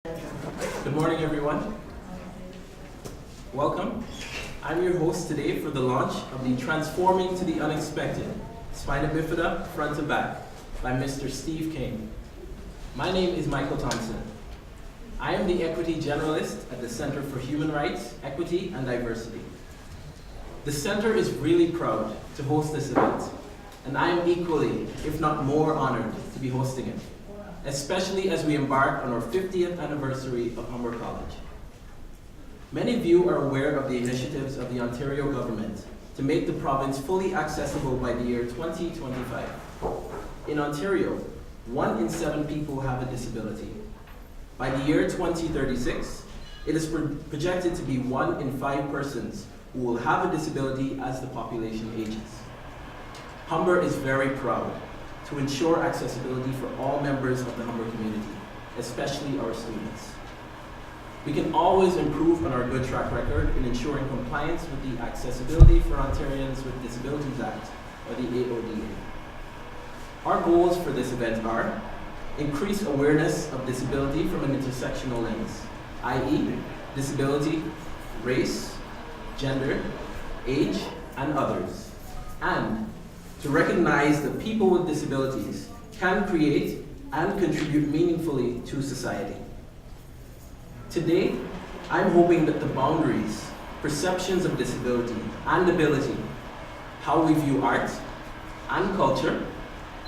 Good morning, everyone. Welcome. I'm your host today for the launch of the Transforming to the Unexpected Spina Bifida Front to Back by Mr. Steve Kean. My name is Michael Thompson. I am the Equity Generalist at the Center for Human Rights, Equity, and Diversity. The Center is really proud to host this event, and I am equally, if not more, honored to be hosting it, especially as we embark on our 50th anniversary of Humber College. Many of you are aware of the initiatives of the Ontario government to make the province fully accessible by the year 2025. In Ontario, 1 in 7 people have a disability. By the year 2036, it is projected to be 1 in 5 persons who will have a disability as the population ages. Humber is very proud to ensure accessibility for all members of the Humber community, especially our students. We can always improve on our good track record in ensuring compliance with the Accessibility for Ontarians with Disabilities Act, or the AODA. Our goals for this event are: increase awareness of disability from an intersectional lens, i.e. disability, race, gender, age, and others, and to recognize that people with disabilities can create and contribute meaningfully to society. Today, I'm hoping that the boundaries, perceptions of disability and ability, how we view art and culture,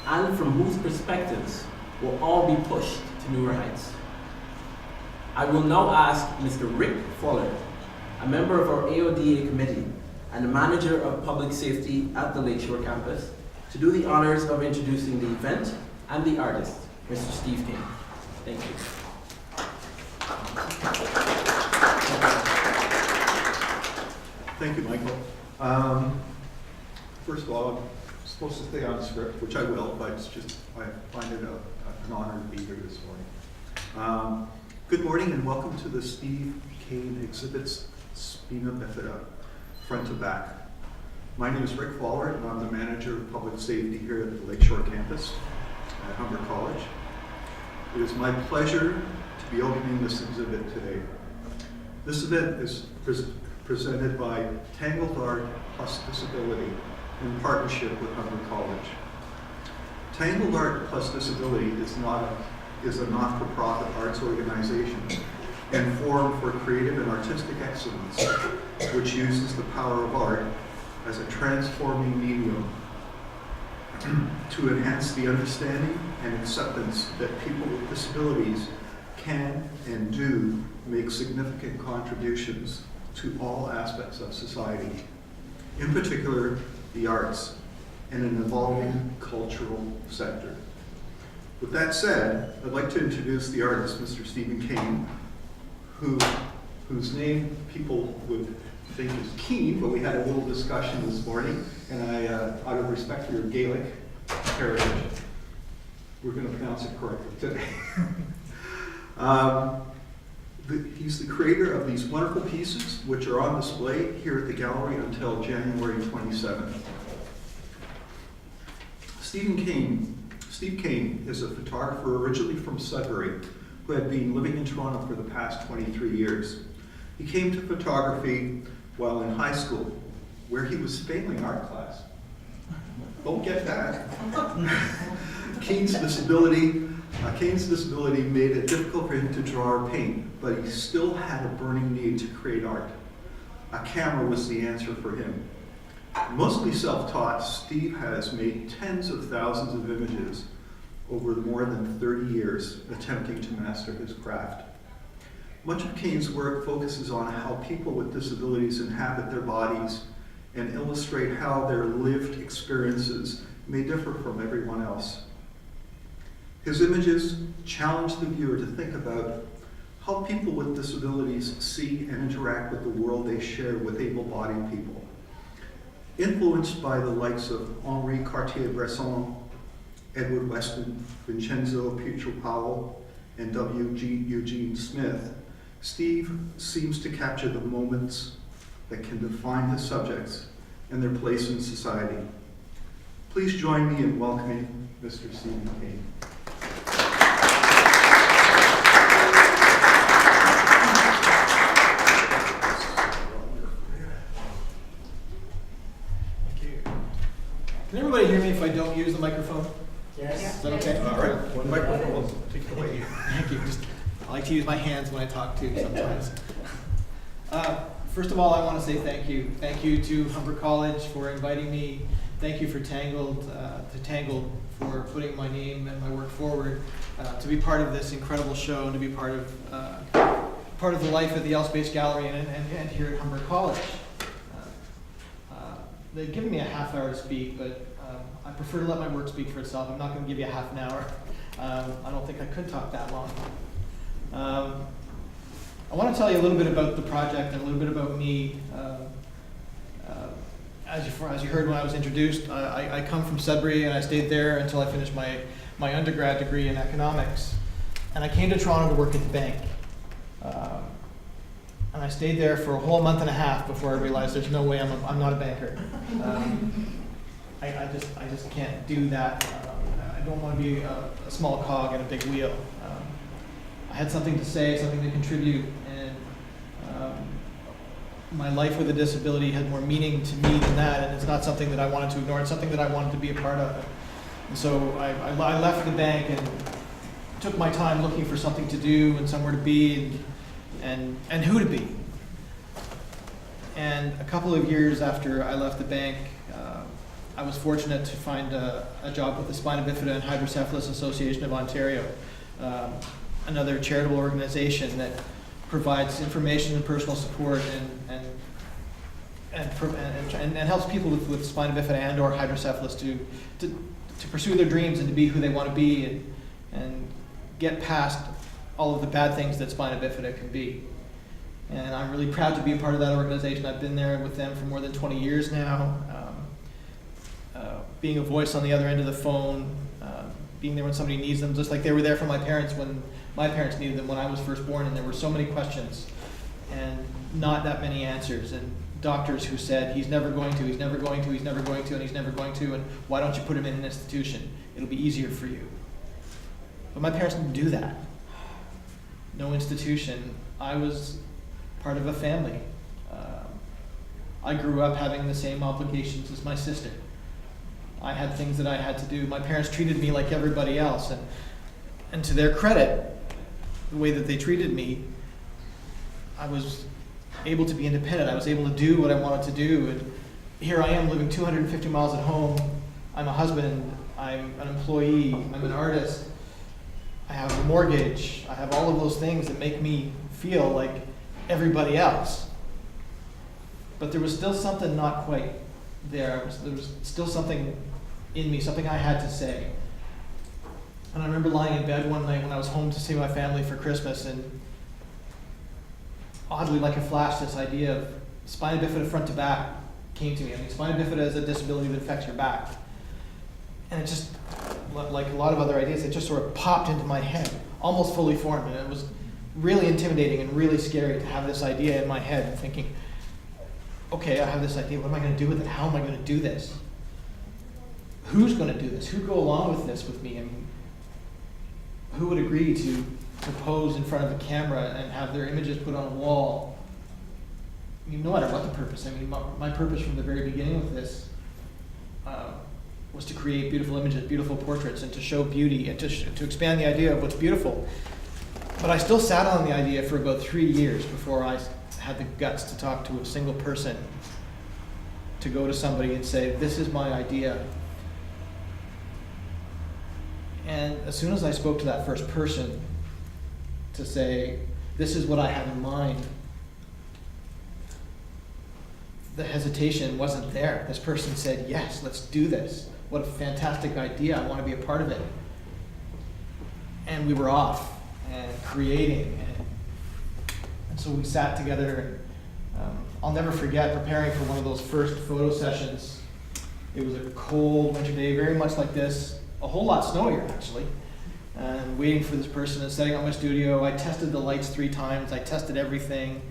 and from whose perspectives will all be pushed to newer heights. I will now ask Mr. Rick Fuller, a member of our AODA committee and a manager of public safety at the Lakeshore campus, to do the honors of introducing the event and the artist, Mr. Steve Kean. Thank you. Thank you, Michael. First of all, I'm supposed to stay on script, which I will, but it's just, I find it an honor to be here this morning. Good morning and welcome to the Steve Kean Exhibits Spina Bifida Front to Back. My name is Rick Fuller and I'm the manager of public safety here at the Lakeshore campus at Humber College. It is my pleasure to be opening this exhibit today. This event is presented by Tangled Art Plus Disability in partnership with Humber College. Tangled Art Plus Disability is a not-for-profit arts organization and forum for creative and artistic excellence, which uses the power of art as a transforming medium to enhance the understanding and acceptance that people with disabilities can and do make significant contributions to all aspects of society, in particular the arts and an evolving cultural sector. With that said, I'd like to introduce the artist, Mr. Stephen Kean, whose name people would think is Kean, but we had a little discussion this morning, and I, out of respect for your Gaelic heritage, we're going to pronounce it correctly today. He's the creator of these wonderful pieces, which are on display here at the gallery until January 27th. Steve Kean is a photographer originally from Sudbury, who had been living in Toronto for the past 23 years. He came to photography while in high school, where he was failing art class. Don't get that. Kean's disability made it difficult for him to draw or paint, but he still had a burning need to create art. A camera was the answer for him. Mostly self-taught, Steve has made tens of thousands of images over more than 30 years attempting to master his craft. Much of Kean's work focuses on how people with disabilities inhabit their bodies and illustrate how their lived experiences may differ from everyone else. His images challenge the viewer to think about how people with disabilities see and interact with the world they share with able-bodied people. Influenced by the likes of Henri Cartier-Bresson, Edward Weston, Vincenzo Pietro-Paolo, and W.G. Eugene Smith, Steve seems to capture the moments that can define his subjects and their place in society. Please join me in welcoming Mr. Stephen Kean. I like to use my hands when I talk too sometimes. First of all, I want to say thank you. Thank you to Humber College for inviting me. Thank you for Tangled, for putting my name and my work forward to be part of this incredible show and to be part of the life of the L Space Gallery and here at Humber College. They've given me a half hour to speak, but I prefer to let my work speak for itself. I'm not going to give you a half an hour. I don't think I could talk that long. I want to tell you a little bit about the project and a little bit about me. As you heard when I was introduced, I come from Sudbury and I stayed there until I finished my undergrad degree in economics. And I came to Toronto to work at the bank. And I stayed there for a whole month and a half before I realized there's no way I'm not a banker. I just can't do that. I don't want to be a small cog in a big wheel. I had something to say, something to contribute, and my life with a disability had more meaning to me than that, and it's not something that I wanted to ignore. It's something that I wanted to be a part of. And so I left the bank and took my time looking for something to do and somewhere to be and who to be. And a couple of years after I left the bank, I was fortunate to find a job with the Spina Bifida and Hydrocephalus Association of Ontario, another charitable organization that provides information and personal support and helps people with spina bifida and or hydrocephalus to pursue their dreams and to be who they want to be and get past all of the bad things that spina bifida can be. And I'm really proud to be a part of that organization. I've been there with them for more than 20 years now, being a voice on the other end of the phone, being there when somebody needs them, just like they were there for my parents when my parents needed them when I was first born, and there were so many questions and not that many answers, and doctors who said, he's never going to, he's never going to, he's never going to, and he's never going to, and why don't you put him in an institution? It'll be easier for you. But my parents didn't do that. No institution. I was part of a family. I grew up having the same obligations as my sister. I had things that I had to do. My parents treated me like everybody else, and to their credit, the way that they treated me, I was able to be independent. I was able to do what I wanted to do, and here I am living 250 miles at home. I'm a husband, I'm an employee, I'm an artist, I have a mortgage, I have all of those things that make me feel like everybody else. But there was still something not quite there. There was still something in me, something I had to say. And I remember lying in bed one night when I was home to see my family for Christmas, and oddly, like a flash, this idea of spina bifida front to back came to me. I mean, spina bifida is a disability that affects your back. And it just, like a lot of other ideas, it just sort of popped into my head, almost fully formed. And it was really intimidating and really scary to have this idea in my head and thinking, okay, I have this idea, what am I going to do with it? How am I going to do this? Who's going to do this? Who'd go along with this with me? I mean, who would agree to pose in front of a camera and have their images put on a wall? I mean, no matter what the purpose. I mean, my purpose from the very beginning of this was to create beautiful images, beautiful portraits, and to show beauty, and to expand the idea of what's beautiful. But I still sat on the idea for about 3 years before I had the guts to talk to a single person, to go to somebody and say, this is my idea. And as soon as I spoke to that first person to say, this is what I have in mind, the hesitation wasn't there. This person said, yes, let's do this. What a fantastic idea. I want to be a part of it. And we were off and creating. And so we sat together. And I'll never forget preparing for one of those first photo sessions. It was a cold winter day, very much like this, a whole lot snowier actually. And waiting for this person and setting up my studio. I tested the lights 3 times. I tested everything.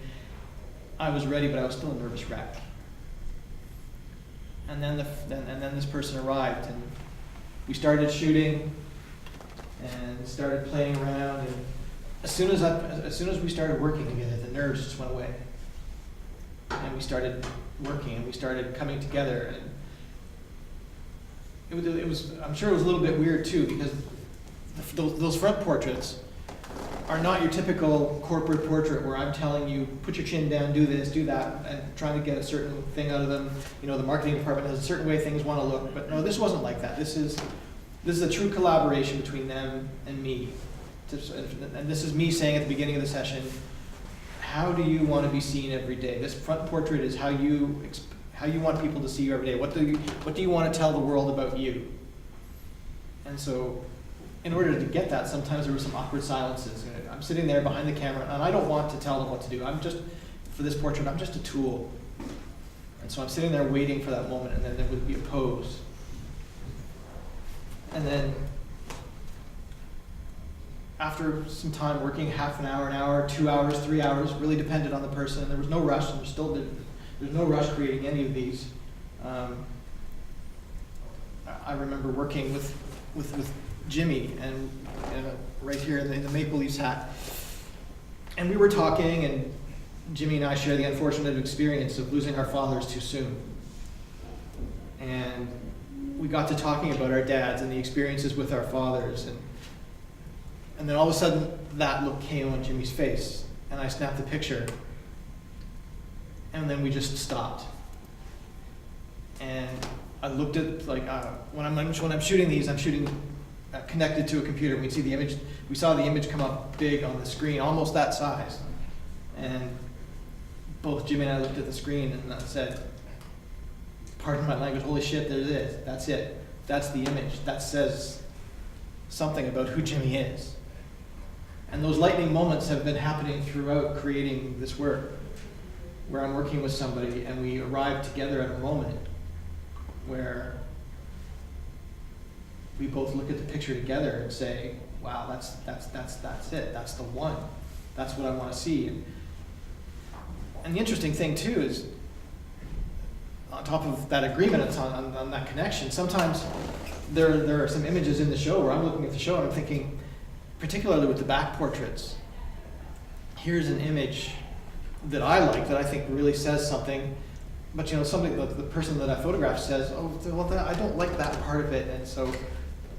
I was ready, but I was still a nervous wreck. And then this person arrived, and we started shooting and started playing around. And as soon as we started working together, the nerves just went away. And we started working, and we started coming together. And it was I'm sure it was a little bit weird too, because those front portraits, are not your typical corporate portrait where I'm telling you, put your chin down, do this, do that, and trying to get a certain thing out of them. You know, the marketing department has a certain way things want to look, but no, this wasn't like that. This is a true collaboration between them and me. And this is me saying at the beginning of the session, how do you want to be seen every day? This front portrait is how you want people to see you every day. What do you want to tell the world about you? And so, in order to get that, sometimes there were some awkward silences. I'm sitting there behind the camera, and I don't want to tell them what to do. For this portrait, I'm just a tool. And so I'm sitting there waiting for that moment, and then there would be a pose. And then, after some time working, half an hour, 2 hours, 3 hours, really depended on the person. There was no rush, and there's no rush creating any of these. I remember working with Jimmy and right here in the Maple Leafs hat, and we were talking, and Jimmy and I share the unfortunate experience of losing our fathers too soon. And we got to talking about our dads and the experiences with our fathers, and then all of a sudden that look came on Jimmy's face, and I snapped the picture, and then we just stopped. And I looked at, when I'm shooting these, I'm shooting connected to a computer. We saw the image come up big on the screen, almost that size. And both Jimmy and I looked at the screen, and I said, pardon my language, holy shit, there it is. That's it. That's the image. That says something about who Jimmy is. And those lightning moments have been happening throughout creating this work, where I'm working with somebody and we arrive together at a moment where we both look at the picture together and say, wow, that's it. That's the one. That's what I want to see. And the interesting thing too is, on top of that agreement, it's on that connection, sometimes there are some images in the show where I'm looking at the show and I'm thinking, particularly with the back portraits, here's an image that I like, that I think really says something, but something that the person that I photographed says, oh, well, I don't like that part of it, and so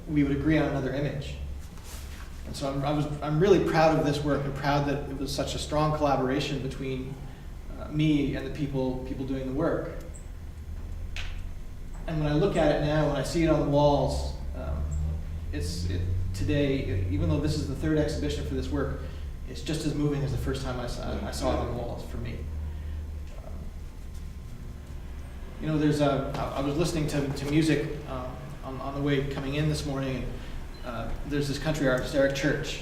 we would agree on another image. And so I'm really proud of this work, and proud that it was such a strong collaboration between me and the people doing the work. And when I look at it now, when I see it on the walls, today, even though this is the third exhibition for this work, it's just as moving as the first time I saw it on the walls for me. I was listening to music on the way coming in this morning, and there's this country artist, Eric Church,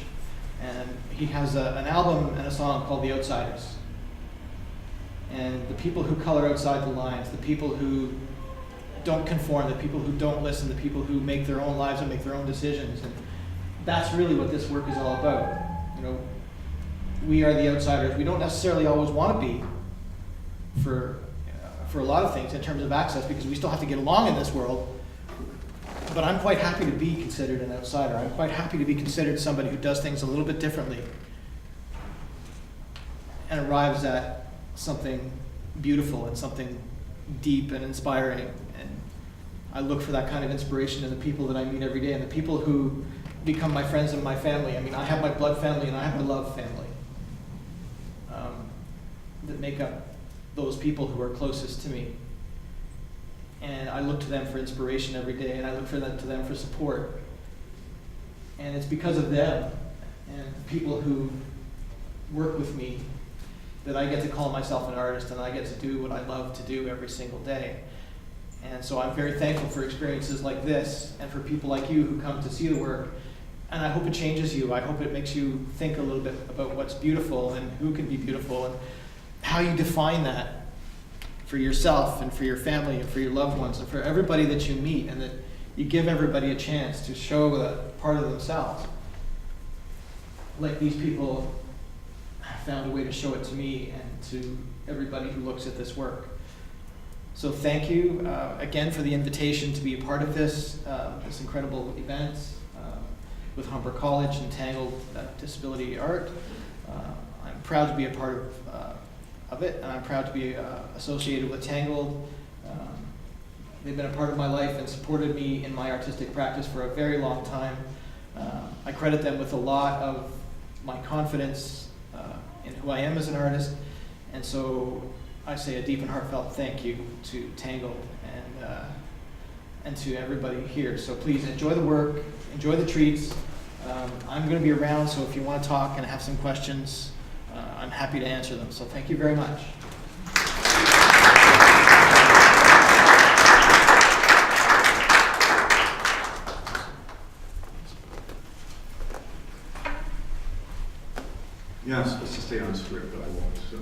and he has an album and a song called The Outsiders. And the people who color outside the lines, the people who don't conform, the people who don't listen, the people who make their own lives and make their own decisions. And that's really what this work is all about. We are the outsiders. We don't necessarily always want to be for a lot of things in terms of access, because we still have to get along in this world. But I'm quite happy to be considered an outsider. I'm quite happy to be considered somebody who does things a little bit differently and arrives at something beautiful and something deep and inspiring. And I look for that kind of inspiration in the people that I meet every day, and the people who become my friends and my family. I mean, I have my blood family and I have my love family that make up those people who are closest to me. And I look to them for inspiration every day, and I look to them for support. And it's because of them and the people who work with me that I get to call myself an artist, and I get to do what I love to do every single day. And so I'm very thankful for experiences like this, and for people like you who come to see the work. And I hope it changes you. I hope it makes you think a little bit about what's beautiful and who can be beautiful, and how you define that for yourself and for your family and for your loved ones and for everybody that you meet, and that you give everybody a chance to show that part of themselves. Like these people found a way to show it to me and to everybody who looks at this work. So thank you again for the invitation to be a part of this incredible event with Humber College and Tangled Disability Art. I'm proud to be a part of it, and I'm proud to be associated with Tangled. They've been a part of my life and supported me in my artistic practice for a very long time. I credit them with a lot of my confidence in who I am as an artist. And so I say a deep and heartfelt thank you to Tangled and to everybody here. So please enjoy the work, enjoy the treats. I'm going to be around, so if you want to talk and have some questions, I'm happy to answer them. So thank you very much. Yeah, I'm supposed to stay on script, but I won't. So,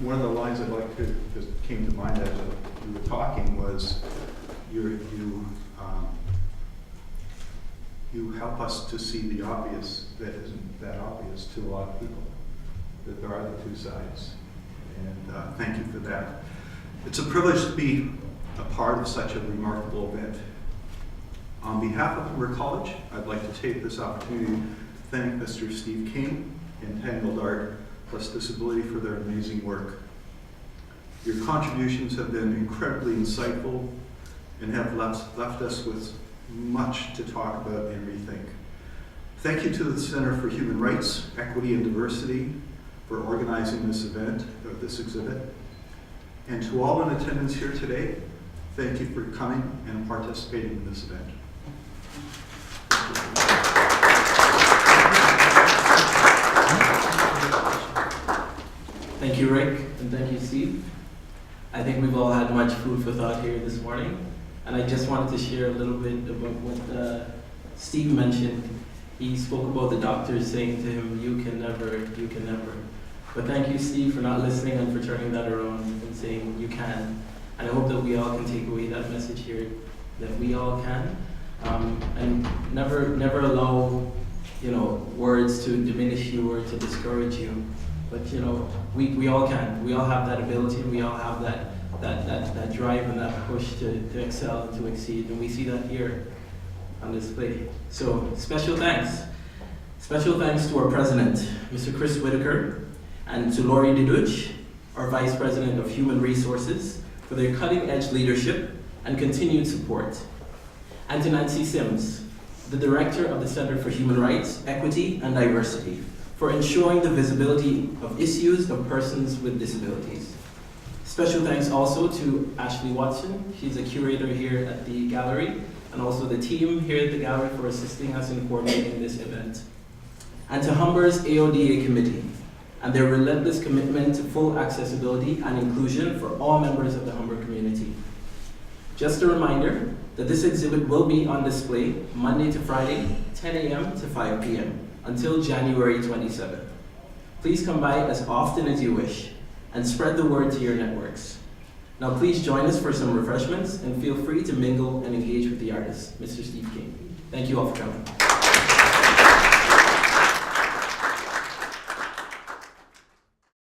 one of the lines I'd like to just came to mind as we were talking was, you help us to see the obvious that isn't that obvious to a lot of people, that there are the two sides. And thank you for that. It's a privilege to be a part of such a remarkable event. On behalf of Humber College, I'd like to take this opportunity to thank Mr. Steve Kean and Tangled Art Plus Disability for their amazing work. Your contributions have been incredibly insightful and have left us with much to talk about and rethink. Thank you to the Center for Human Rights, Equity and Diversity for organizing this event, or this exhibit. And to all in attendance here today, thank you for coming and participating in this event. Thank you, Rick, and thank you, Steve. I think we've all had much food for thought here this morning, and I just wanted to share a little bit about what Steve mentioned. He spoke about the doctors saying to him, you can never. But thank you, Steve, for not listening and for turning that around and saying you can. And I hope that we all can take away that message here, that we all can. And never allow, words to diminish you or to discourage you. But we all can. We all have that ability, and we all have that drive and that push to excel and to exceed. And we see that here on display. So special thanks. Special thanks to our president, Mr. Chris Whitaker, and to Laurie Diduch, our Vice President of Human Resources, for their cutting-edge leadership and continued support. And to Nancy Sims, the Director of the Center for Human Rights, Equity and Diversity, for ensuring the visibility of issues of persons with disabilities. Special thanks also to Ashley Watson. She's a curator here at the gallery, and also the team here at the gallery for assisting us in coordinating this event. And to Humber's AODA committee, and their relentless commitment to full accessibility and inclusion for all members of the Humber community. Just a reminder that this exhibit will be on display Monday to Friday, 10 a.m. to 5 p.m. until January 27th. Please come by as often as you wish and spread the word to your networks. Now please join us for some refreshments and feel free to mingle and engage with the artist, Mr. Steve Kean. Thank you all for coming.